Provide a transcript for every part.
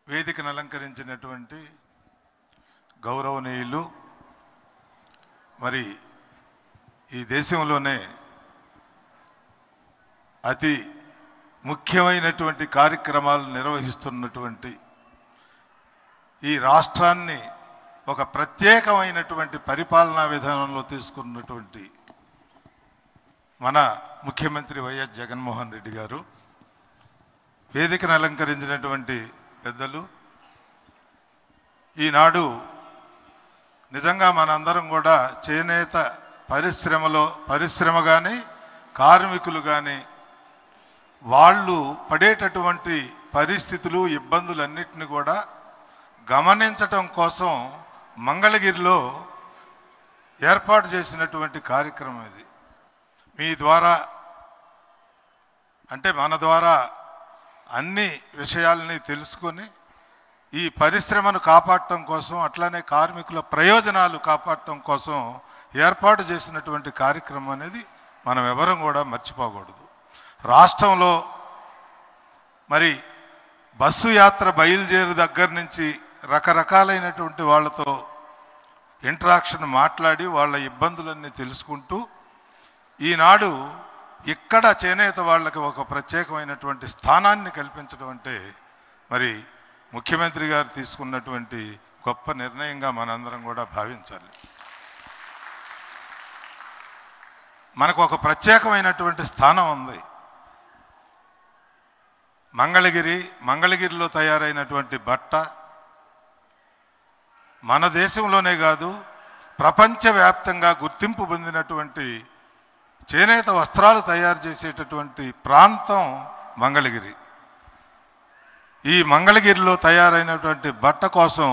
వేదికను అలంకరించినటువంటి గౌరవనీయులు, మరి ఈ దేశంలోనే అతి ముఖ్యమైనటువంటి కార్యక్రమాలు నిర్వహిస్తున్నటువంటి ఈ రాష్ట్రాన్ని ఒక ప్రత్యేకమైనటువంటి పరిపాలనా విధానంలో తీసుకున్నటువంటి మన ముఖ్యమంత్రి వైఎస్ జగన్మోహన్ రెడ్డి గారు, వేదికను అలంకరించినటువంటి పెద్దలు, ఈనాడు నిజంగా మనందరం కూడా చేనేత పరిశ్రమ కానీ కార్మికులు కానీ వాళ్ళు పడేటటువంటి పరిస్థితులు, ఇబ్బందులన్నిటిని కూడా గమనించటం కోసం మంగళగిరిలో ఏర్పాటు చేసినటువంటి కార్యక్రమం ఇది. మీ ద్వారా అంటే మన ద్వారా అన్ని విషయాలని తెలుసుకొని ఈ పరిశ్రమను కాపాడటం కోసం, అట్లానే కార్మికుల ప్రయోజనాలు కాపాడటం కోసం ఏర్పాటు చేసినటువంటి కార్యక్రమం అనేది మనం ఎవరం కూడా మర్చిపోకూడదు. రాష్ట్రంలో మరి బస్సు యాత్ర బయలుదేరు దగ్గర నుంచి రకరకాలైనటువంటి వాళ్ళతో ఇంటరాక్షన్ మాట్లాడి వాళ్ళ ఇబ్బందులన్నీ తెలుసుకుంటూ ఈనాడు ఇక్కడ చేనేత వాళ్ళకి ఒక ప్రత్యేకమైనటువంటి స్థానాన్ని కల్పించడం అంటే మరి ముఖ్యమంత్రి గారు తీసుకున్నటువంటి గొప్ప నిర్ణయంగా మనందరం కూడా భావించాలి. మనకు ఒక ప్రత్యేకమైనటువంటి స్థానం ఉంది. మంగళగిరిలో తయారైనటువంటి బట్ట మన దేశంలోనే కాదు ప్రపంచవ్యాప్తంగా గుర్తింపు పొందినటువంటి చేనేత వస్త్రాలు తయారు చేసేటటువంటి ప్రాంతం మంగళగిరి. ఈ మంగళగిరిలో తయారైనటువంటి బట్ట కోసం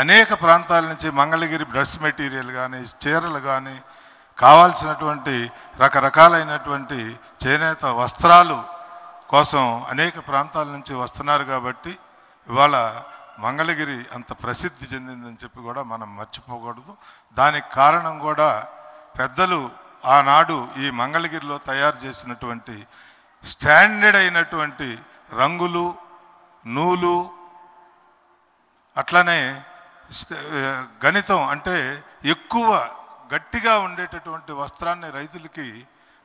అనేక ప్రాంతాల నుంచి మంగళగిరి డ్రెస్ మెటీరియల్ కానీ, చీరలు కానీ, కావాల్సినటువంటి రకరకాలైనటువంటి చేనేత వస్త్రాలు కోసం అనేక ప్రాంతాల నుంచి వస్తున్నారు. కాబట్టి ఇవాళ మంగళగిరి అంత ప్రసిద్ధి చెందిందని చెప్పి కూడా మనం మర్చిపోకూడదు. దానికి కారణం కూడా పెద్దలు ఆనాడు ఈ మంగళగిరిలో తయారు చేసినటువంటి స్టాండర్డ్ అయినటువంటి రంగులు, నూలు, అట్లనే గణితం అంటే ఎక్కువ గట్టిగా ఉండేటటువంటి వస్త్రాన్ని రైతులకి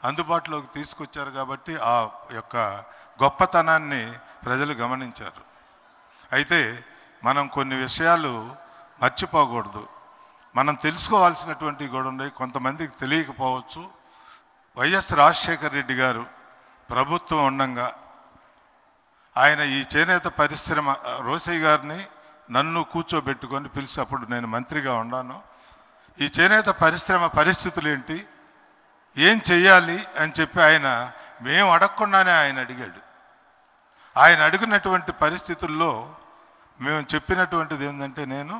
అందుబాటులోకి తీసుకొచ్చారు. కాబట్టి ఆ యొక్క గొప్పతనాన్ని ప్రజలు గమనించారు. అయితే మనం కొన్ని విషయాలు మర్చిపోకూడదు. మనం తెలుసుకోవాల్సినటువంటివి కూడా ఉన్నాయి. కొంతమందికి తెలియకపోవచ్చు. వైఎస్ రాజశేఖర రెడ్డి గారు ప్రభుత్వం ఉండంగా ఆయన ఈ చేనేత పరిశ్రమ రోసయ్య గారిని నన్ను కూర్చోబెట్టుకొని పిలిచి, అప్పుడు నేను మంత్రిగా ఉన్నాను, ఈ చేనేత పరిశ్రమ పరిస్థితులు ఏంటి, ఏం చెయ్యాలి అని చెప్పి ఆయన మేము అడగకుండానే ఆయన అడిగాడు. ఆయన అడిగినటువంటి పరిస్థితుల్లో మేము చెప్పినటువంటిది ఏంటంటే, నేను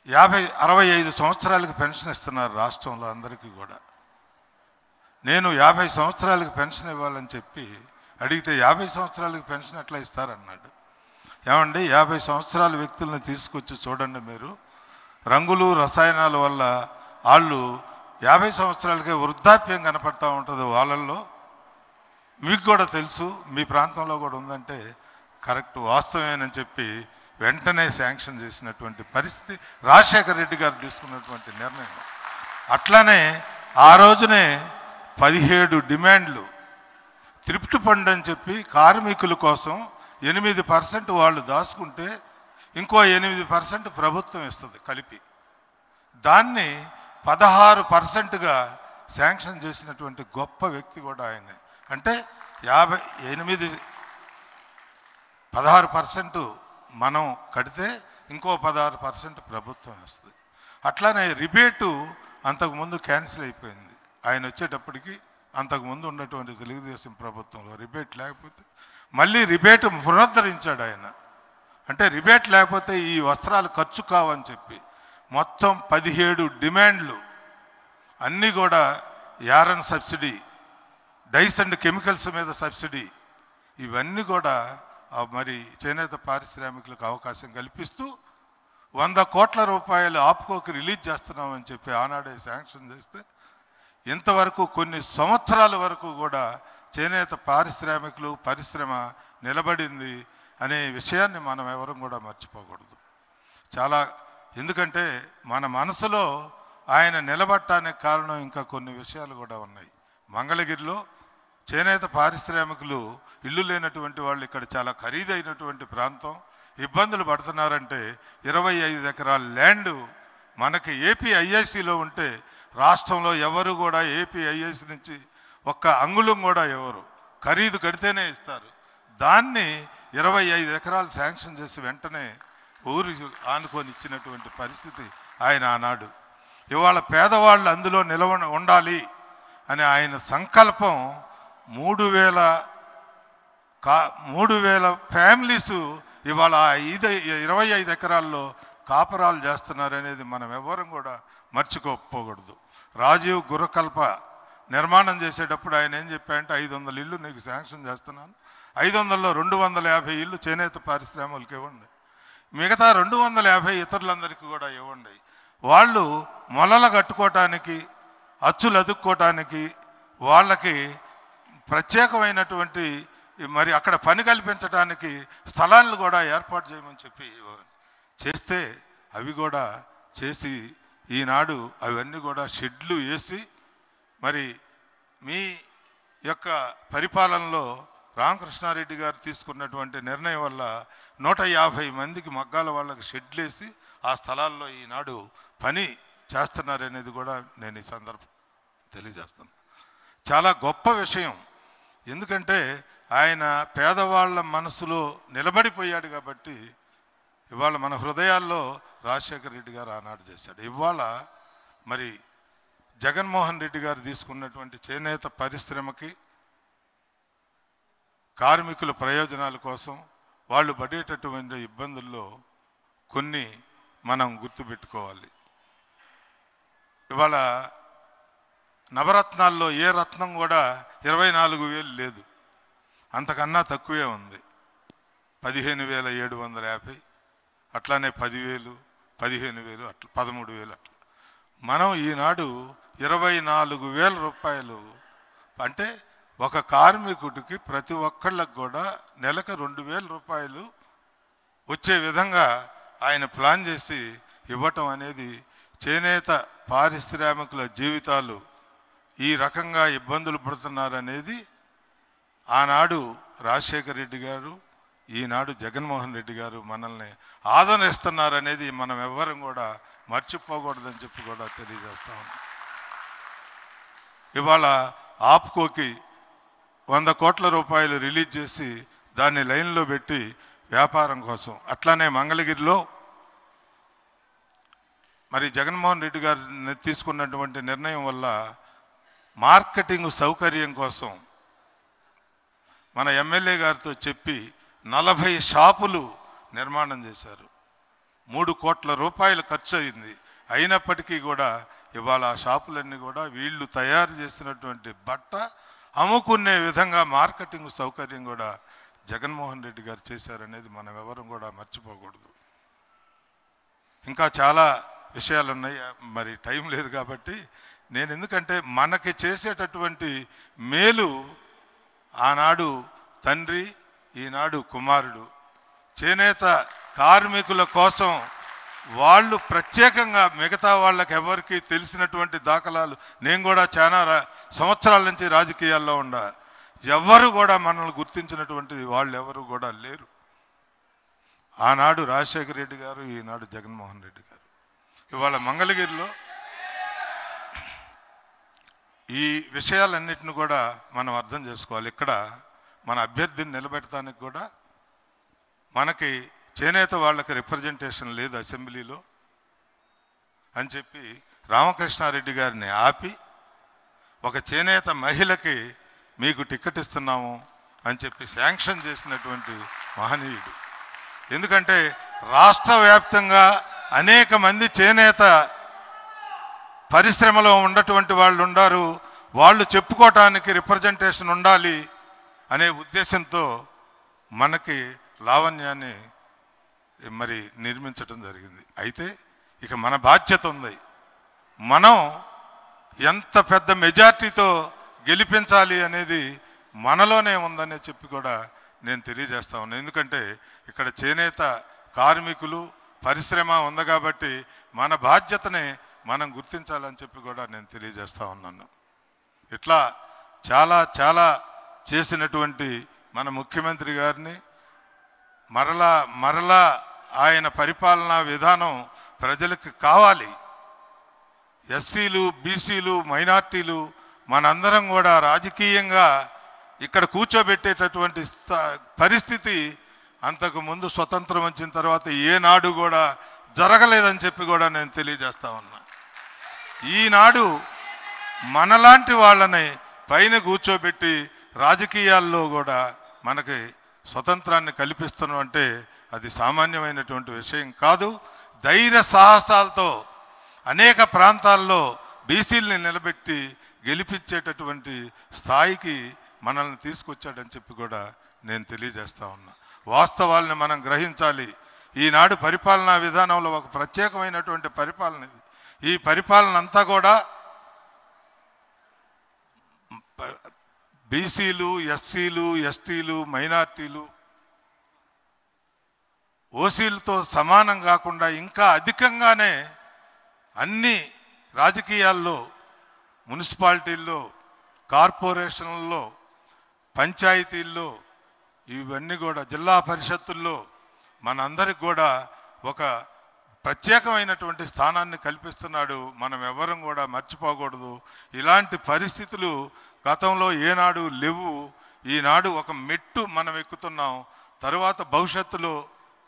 65 సంవత్సరాలకు పెన్షన్ ఇస్తున్నారు రాష్ట్రంలో అందరికీ కూడా. నేను 50 సంవత్సరాలకు పెన్షన్ ఇవ్వాలని చెప్పి అడిగితే 50 సంవత్సరాలకు పెన్షన్ ఎట్లా ఇస్తారన్నాడు. ఏమండి, 50 సంవత్సరాల వ్యక్తులను తీసుకొచ్చి చూడండి మీరు. రంగులు, రసాయనాల వల్ల వాళ్ళు 50 సంవత్సరాలకే వృద్ధాప్యం కనపడతా ఉంటుంది వాళ్ళల్లో. మీకు కూడా తెలుసు, మీ ప్రాంతంలో కూడా ఉందంటే కరెక్ట్, వాస్తవేనని చెప్పి వెంటనే శాంక్షన్ చేసినటువంటి పరిస్థితి రాజశేఖర రెడ్డి గారు తీసుకున్నటువంటి నిర్ణయం. అట్లానే ఆ రోజునే 17 డిమాండ్లు త్రిప్ట్ ఫండ్ అని చెప్పి కార్మికుల కోసం 8% వాళ్ళు దాచుకుంటే ఇంకో 8% ప్రభుత్వం ఇస్తుంది కలిపి. దాన్ని 16%గా శాంక్షన్ చేసినటువంటి గొప్ప వ్యక్తి కూడా ఆయనే. అంటే 16% మనం కడితే ఇంకో 16% ప్రభుత్వం వస్తుంది. అట్లానే రిబేటు అంతకుముందు క్యాన్సిల్ అయిపోయింది. ఆయన వచ్చేటప్పటికి అంతకుముందు ఉన్నటువంటి తెలుగుదేశం ప్రభుత్వంలో రిబేట్ లేకపోతే మళ్ళీ రిబేటు పునరుద్ధరించాడు ఆయన. అంటే రిబేట్ లేకపోతే ఈ వస్త్రాలు ఖర్చు కావని చెప్పి మొత్తం 17 డిమాండ్లు అన్నీ కూడా yarn subsidy, dyes and chemicals మీద సబ్సిడీ, ఇవన్నీ కూడా మరి చేనేత పారిశ్రామికులకు అవకాశం కల్పిస్తూ 100 కోట్ల రూపాయలు ఆప్కోకి రిలీజ్ చేస్తున్నామని చెప్పి ఆనాడే శాంక్షన్ చేస్తే ఇంతవరకు కొన్ని సంవత్సరాల వరకు కూడా చేనేత పరిశ్రమ నిలబడింది. అనే విషయాన్ని మనం ఎవరం కూడా మర్చిపోకూడదు. చాలా ఎందుకంటే మన మనసులో ఆయన నిలబడటానికి కారణం ఇంకా కొన్ని విషయాలు కూడా ఉన్నాయి. మంగళగిరిలో చేనేత పారిశ్రామికులు ఇల్లు లేనటువంటి వాళ్ళు ఇక్కడ చాలా ఖరీదైనటువంటి ప్రాంతం ఇబ్బందులు పడుతున్నారంటే 25 ఎకరాల ల్యాండ్ మనకి ఏపీఐఐసిలో ఉంటే రాష్ట్రంలో ఎవరు కూడా ఏపీఐఐసి నుంచి ఒక్క అంగుళం కూడా ఎవరు ఖరీదు కడితేనే ఇస్తారు. దాన్ని 25 ఎకరాలు శాంక్షన్ చేసి వెంటనే ఊరి ఆనుకొని ఇచ్చినటువంటి పరిస్థితి ఆయన ఆనాడు. ఇవాళ పేదవాళ్ళు అందులో ఉండాలి అనే ఆయన సంకల్పం 3,000 ఫ్యామిలీస్ ఇవాళ 25 ఎకరాల్లో కాపురాలు చేస్తున్నారనేది మనం ఎవరం కూడా మర్చిపోకూడదు. రాజీవ్ గురకల్ప నిర్మాణం చేసేటప్పుడు ఆయన ఏం చెప్పారంటే 500 ఇళ్ళు నీకు శాంక్షన్ చేస్తున్నాను, 500లో 250 ఇళ్ళు చేనేత పారిశ్రామికులకి ఇవ్వండి, మిగతా 250 ఇతరులందరికీ కూడా ఇవ్వండి. వాళ్ళు మొలలు కట్టుకోవటానికి అచ్చులు అదుక్కోవటానికి వాళ్ళకి ప్రత్యేకమైనటువంటి మరి అక్కడ పని కల్పించడానికి స్థలాలను కూడా ఏర్పాటు చేయమని చెప్పి చేస్తే అవి కూడా చేసి ఈనాడు అవన్నీ కూడా షెడ్లు వేసి మరి మీ యొక్క పరిపాలనలో రామకృష్ణారెడ్డి గారు తీసుకున్నటువంటి నిర్ణయం వల్ల 150 మందికి మగ్గాల వాళ్ళకి షెడ్లు వేసి ఆ స్థలాల్లో ఈనాడు పని చేస్తున్నారనేది కూడా నేను ఈ సందర్భం తెలియజేస్తాను. చాలా గొప్ప విషయం. ఎందుకంటే ఆయన పేదవాళ్ళ మనసులో నిలబడిపోయాడు కాబట్టి ఇవాళ మన హృదయాల్లో రాజశేఖర రెడ్డి గారు ఆనాడు చేశాడు. ఇవాళ మరి జగన్మోహన్ రెడ్డి గారు తీసుకున్నటువంటి చేనేత పరిశ్రమకి కార్మికుల ప్రయోజనాల కోసం వాళ్ళు పడేటటువంటి ఇబ్బందుల్లో కొన్ని మనం గుర్తుపెట్టుకోవాలి. ఇవాళ నవరత్నాల్లో ఏ రత్నం కూడా 24,000 లేదు, అంతకన్నా తక్కువే ఉంది. 15,750, అట్లానే 10,000, 15,000, అట్లా 13,000 అట్లా. మనం ఈనాడు 24,000 రూపాయలు అంటే ఒక కార్మికుడికి ప్రతి ఒక్కళ్ళకి కూడా నెలకు 2,000 రూపాయలు వచ్చే విధంగా ఆయన ప్లాన్ చేసి ఇవ్వటం అనేది చేనేత పారిశ్రామికుల జీవితాలు ఈ రకంగా ఇబ్బందులు పడుతున్నారనేది ఆనాడు రాజశేఖర రెడ్డి గారు, ఈనాడు జగన్మోహన్ రెడ్డి గారు మనల్ని ఆదరిస్తున్నారనేది మనం ఎవ్వరం కూడా మర్చిపోకూడదని చెప్పి కూడా తెలియజేస్తా ఉన్నాం. ఇవాళ ఆప్కోకి 100 కోట్ల రూపాయలు రిలీజ్ చేసి దాన్ని లైన్లో పెట్టి వ్యాపారం కోసం, అట్లానే మంగళగిరిలో మరి జగన్మోహన్ రెడ్డి గారు తీసుకున్నటువంటి నిర్ణయం వల్ల మార్కెటింగ్ సౌకర్యం కోసం మన ఎమ్మెల్యే గారితో చెప్పి 40 షాపులు నిర్మాణం చేశారు. 3 కోట్ల రూపాయలు ఖర్చు అయింది. అయినప్పటికీ కూడా ఇవాళ ఆ షాపులన్నీ కూడా వీళ్ళు తయారు చేసినటువంటి బట్ట అమ్ముకునే విధంగా మార్కెటింగ్ సౌకర్యం కూడా జగన్మోహన్ రెడ్డి గారు చేశారనేది మనం ఎవరం కూడా మర్చిపోకూడదు. ఇంకా చాలా విషయాలు ఉన్నాయి, మరి టైం లేదు కాబట్టి నేను ఎందుకంటే మనకి చేసేటటువంటి మేలు ఆనాడు తండ్రి, ఈనాడు కుమారుడు చేనేత కార్మికుల కోసం వాళ్ళు ప్రత్యేకంగా మిగతా వాళ్ళకి ఎవరికి తెలిసినటువంటి దాఖలాలు నేను కూడా చాలా సంవత్సరాల నుంచి రాజకీయాల్లో ఉండా ఎవరు కూడా మనల్ని గుర్తించినటువంటి వాళ్ళు ఎవరు కూడా లేరు. ఆనాడు రాజశేఖర రెడ్డి గారు, ఈనాడు జగన్మోహన్ రెడ్డి గారు. ఇవాళ మంగళగిరిలో ఈ విషయాలన్నిటిని కూడా మనం అర్థం చేసుకోవాలి. ఇక్కడ మన అభ్యర్థిని నిలబెట్టడానికి కూడా మనకి చేనేత వాళ్ళకి రిప్రజెంటేషన్ లేదు అసెంబ్లీలో అని చెప్పి రామకృష్ణారెడ్డి గారిని ఆపి ఒక చేనేత మహిళకి మీకు టికెట్ ఇస్తున్నాము అని చెప్పి శాంక్షన్ చేసినటువంటి మహనీయుడు. ఎందుకంటే రాష్ట్ర వ్యాప్తంగా అనేక మంది చేనేత పరిశ్రమలో ఉన్నటువంటి వాళ్ళు ఉన్నారు, వాళ్ళు చెప్పుకోవటానికి రిప్రజెంటేషన్ ఉండాలి అనే ఉద్దేశంతో మనకి లావణ్యాన్ని మరి నిర్మించడం జరిగింది. అయితే ఇక మన బాధ్యత ఉంది, మనం ఎంత పెద్ద మెజార్టీతో గెలిపించాలి అనేది మనలోనే ఉందని చెప్పి కూడా నేను తెలియజేస్తా ఉన్నాను. ఎందుకంటే ఇక్కడ చేనేత కార్మికులు పరిశ్రమ ఉంది కాబట్టి మన బాధ్యతని మనం గుర్తించాలని చెప్పి కూడా నేను తెలియజేస్తా ఉన్నాను. ఇట్లా చాలా చాలా చేసినటువంటి మన ముఖ్యమంత్రి గారిని మరలా ఆయన పరిపాలనా విధానం ప్రజలకు కావాలి. ఎస్సీలు, బీసీలు, మైనార్టీలు మనందరం కూడా రాజకీయంగా ఇక్కడ కూర్చోబెట్టేటటువంటి పరిస్థితి అంతకు ముందు స్వతంత్రం వచ్చిన తర్వాత ఏనాడు కూడా జరగలేదని చెప్పి కూడా నేను తెలియజేస్తా ఉన్నా. ఈనాడు మనలాంటి వాళ్ళని పైన కూర్చోబెట్టి రాజకీయాల్లో కూడా మనకి స్వతంత్రాన్ని కల్పిస్తున్నాం అంటే అది సామాన్యమైనటువంటి విషయం కాదు. ధైర్య సాహసాలతో అనేక ప్రాంతాల్లో బీసీల్ని నిలబెట్టి గెలిపించేటటువంటి స్థాయికి మనల్ని తీసుకొచ్చాడని చెప్పి కూడా నేను తెలియజేస్తా ఉన్నా. వాస్తవాల్ని మనం గ్రహించాలి. ఈనాడు పరిపాలనా విధానంలో ఒక ప్రత్యేకమైనటువంటి పరిపాలన. ఈ పరిపాలన అంతా కూడా బీసీలు, ఎస్సీలు, ఎస్టీలు, మైనార్టీలు, ఓసీలతో సమానం కాకుండా ఇంకా అధికంగానే అన్ని రాజకీయాల్లో, మున్సిపాలిటీల్లో, కార్పొరేషన్లలో, పంచాయతీల్లో, ఇవన్నీ కూడా జిల్లా పరిషత్తుల్లో మనందరికి కూడా ఒక ప్రత్యేకమైనటువంటి స్థానాన్ని కల్పిస్తున్నాడు. మనం ఎవరం కూడా మర్చిపోకూడదు. ఇలాంటి పరిస్థితులు గతంలో ఏనాడు లేవు. ఈనాడు ఒక మెట్టు మనం ఎక్కుతున్నాం. తరువాత భవిష్యత్తులో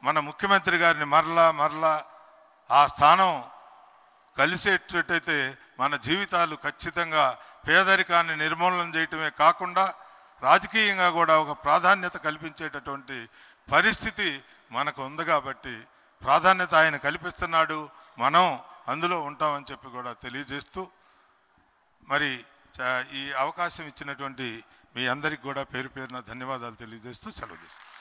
మన ముఖ్యమంత్రి గారిని మరలా ఆ స్థానం కలిసేటట్టయితే మన జీవితాలు ఖచ్చితంగా పేదరికాన్ని నిర్మూలన చేయటమే కాకుండా రాజకీయంగా కూడా ఒక ప్రాధాన్యత కల్పించేటటువంటి పరిస్థితి మనకు ఉంది. కాబట్టి ప్రాధాన్యత ఆయన కల్పిస్తున్నాడు, మనం అందులో ఉంటామని చెప్పి కూడా తెలియజేస్తూ, మరి ఈ అవకాశం ఇచ్చినటువంటి మీ అందరికి కూడా పేరు పేరున ధన్యవాదాలు తెలియజేస్తూ సెలవు తీసుకుంటాను.